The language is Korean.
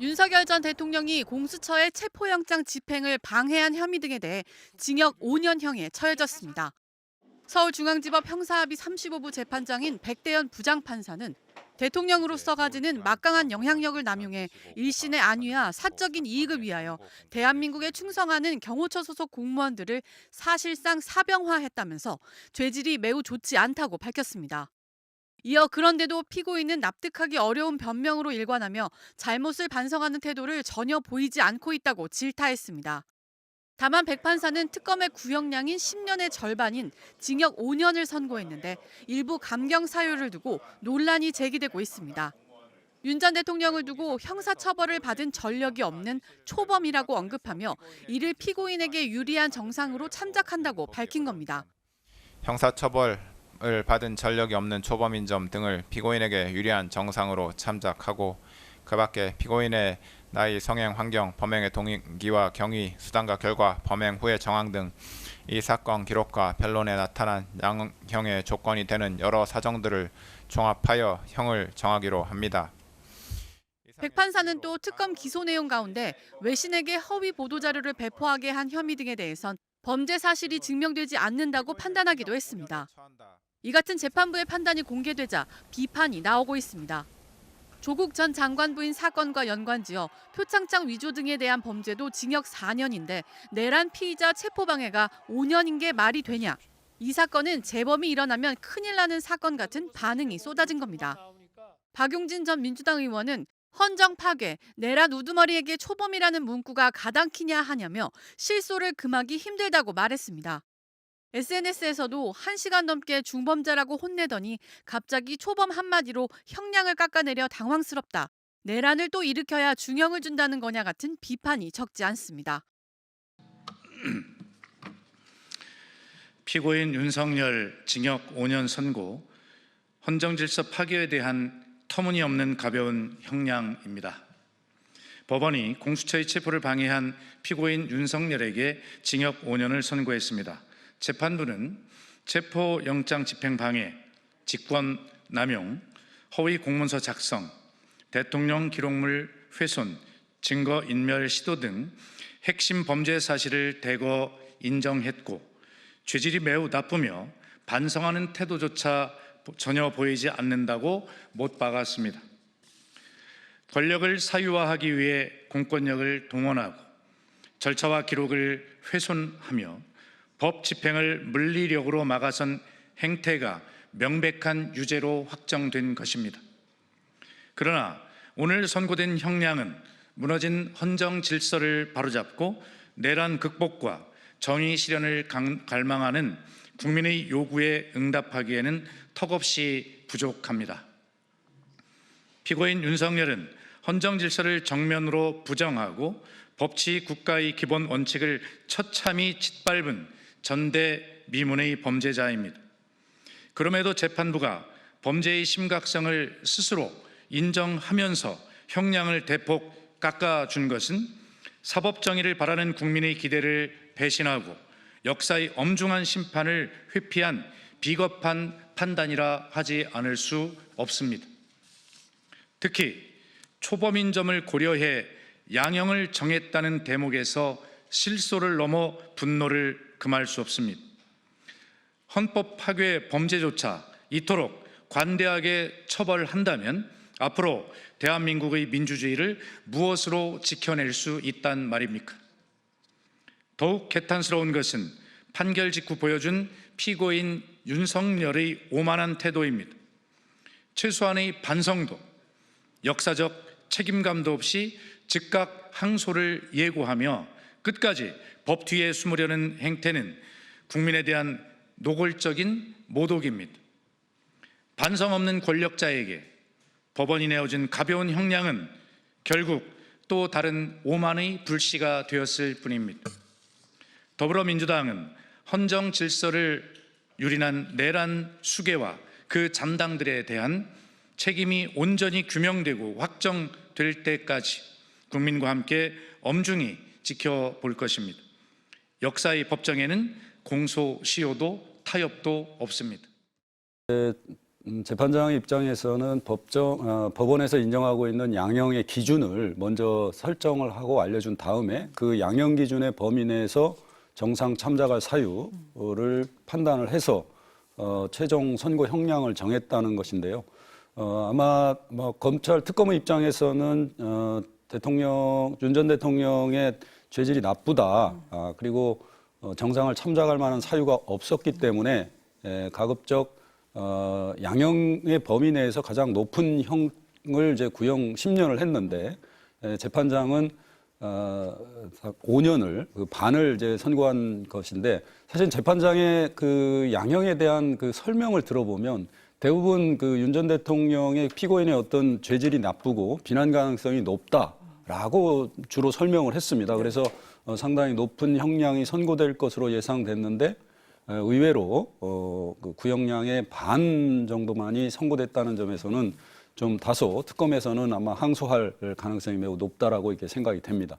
윤석열 전 대통령이 공수처의 체포영장 집행을 방해한 혐의 등에 대해 징역 5년형에 처해졌습니다. 서울중앙지법 형사합의 35부 재판장인 백대연 부장판사는 대통령으로서 가지는 막강한 영향력을 남용해 일신의 안위와 사적인 이익을 위하여 대한민국에 충성하는 경호처 소속 공무원들을 사실상 사병화했다면서 죄질이 매우 좋지 않다고 밝혔습니다. 이어 그런데도 피고인은 납득하기 어려운 변명으로 일관하며 잘못을 반성하는 태도를 전혀 보이지 않고 있다고 질타했습니다. 다만 백 판사는 특검의 구형량인 10년의 절반인 징역 5년을 선고했는데 일부 감경 사유를 두고 논란이 제기되고 있습니다. 윤 전 대통령을 두고 형사처벌을 받은 전력이 없는 초범이라고 언급하며 이를 피고인에게 유리한 정상으로 참작한다고 밝힌 겁니다. 형사처벌을 받은 전력이 없는 초범인 점 등을 피고인에게 유리한 정상으로 참작하고, 그 밖에 피고인의 나이, 성행, 환경, 범행의 동기와 경위, 수단과 결과, 범행 후의 정황 등 이 사건 기록과 변론에 나타난 양형의 조건이 되는 여러 사정들을 종합하여 형을 정하기로 합니다. 백 판사는 또 특검 기소 내용 가운데 외신에게 허위 보도자료를 배포하게 한 혐의 등에 대해선 범죄 사실이 증명되지 않는다고 판단하기도 했습니다. 이 같은 재판부의 판단이 공개되자 비판이 나오고 있습니다. 조국 전 장관 부인 사건과 연관지어 표창장 위조 등에 대한 범죄도 징역 4년인데 내란 피의자 체포방해가 5년인 게 말이 되냐. 이 사건은 재범이 일어나면 큰일 나는 사건 같은 반응이 쏟아진 겁니다. 박용진 전 민주당 의원은 헌정 파괴, 내란 우두머리에게 초범이라는 문구가 가당키냐 하냐며 실소를 금하기 힘들다고 말했습니다. SNS에서도 1시간 넘게 중범자라고 혼내더니 갑자기 초범 한마디로 형량을 깎아내려 당황스럽다. 내란을 또 일으켜야 중형을 준다는 거냐 같은 비판이 적지 않습니다. 피고인 윤석열 징역 5년 선고, 헌정질서 파괴에 대한 터무니없는 가벼운 형량입니다. 법원이 공수처의 체포를 방해한 피고인 윤석열에게 징역 5년을 선고했습니다. 재판부는 체포영장 집행 방해, 직권 남용, 허위 공문서 작성, 대통령 기록물 훼손, 증거 인멸 시도 등 핵심 범죄 사실을 대거 인정했고, 죄질이 매우 나쁘며 반성하는 태도조차 전혀 보이지 않는다고 못 박았습니다. 권력을 사유화하기 위해 공권력을 동원하고 절차와 기록을 훼손하며 법 집행을 물리력으로 막아선 행태가 명백한 유죄로 확정된 것입니다. 그러나 오늘 선고된 형량은 무너진 헌정 질서를 바로잡고 내란 극복과 정의 실현을 갈망하는 국민의 요구에 응답하기에는 턱없이 부족합니다. 피고인 윤석열은 헌정 질서를 정면으로 부정하고 법치 국가의 기본 원칙을 처참히 짓밟은 전대미문의 범죄자입니다. 그럼에도 재판부가 범죄의 심각성을 스스로 인정하면서 형량을 대폭 깎아준 것은 사법정의를 바라는 국민의 기대를 배신하고 역사의 엄중한 심판을 회피한 비겁한 판단이라 하지 않을 수 없습니다. 특히 초범인 점을 고려해 양형을 정했다는 대목에서 실소를 넘어 분노를 금할 수 없습니다. 헌법 파괴 범죄조차 이토록 관대하게 처벌한다면 앞으로 대한민국의 민주주의를 무엇으로 지켜낼 수 있단 말입니까? 더욱 개탄스러운 것은 판결 직후 보여준 피고인 윤석열의 오만한 태도입니다. 최소한의 반성도, 역사적 책임감도 없이 즉각 항소를 예고하며 끝까지 법 뒤에 숨으려는 행태는 국민에 대한 노골적인 모독입니다. 반성 없는 권력자에게 법원이 내어준 가벼운 형량은 결국 또 다른 오만의 불씨가 되었을 뿐입니다. 더불어민주당은 헌정 질서를 유린한 내란 수괴와 그 잠당들에 대한 책임이 온전히 규명되고 확정될 때까지 국민과 함께 엄중히 지켜볼 것입니다. 역사의 법정에는 공소시효도 타협도 없습니다. 재판장 입장에서는 법원에서 인정하고 있는 양형의 기준을 먼저 설정을 하고 알려준 다음에 그 양형 기준의 범위 내에서 정상 참작할 사유를 판단을 해서 최종 선고 형량을 정했다는 것인데요. 아마 검찰 특검의 입장에서는 윤 전 대통령의 죄질이 나쁘다. 그리고 정상을 참작할 만한 사유가 없었기 때문에 가급적 양형의 범위 내에서 가장 높은 형을 이제 구형 10년을 했는데 재판장은 5년을 반을 이제 선고한 것인데 사실 재판장의 그 양형에 대한 그 설명을 들어보면 대부분 그 윤 전 대통령의 피고인의 어떤 죄질이 나쁘고 비난 가능성이 높다라고 주로 설명을 했습니다. 그래서 상당히 높은 형량이 선고될 것으로 예상됐는데 의외로 그 구형량의 반 정도만이 선고됐다는 점에서는 좀 다소 특검에서는 아마 항소할 가능성이 매우 높다라고 이렇게 생각이 됩니다.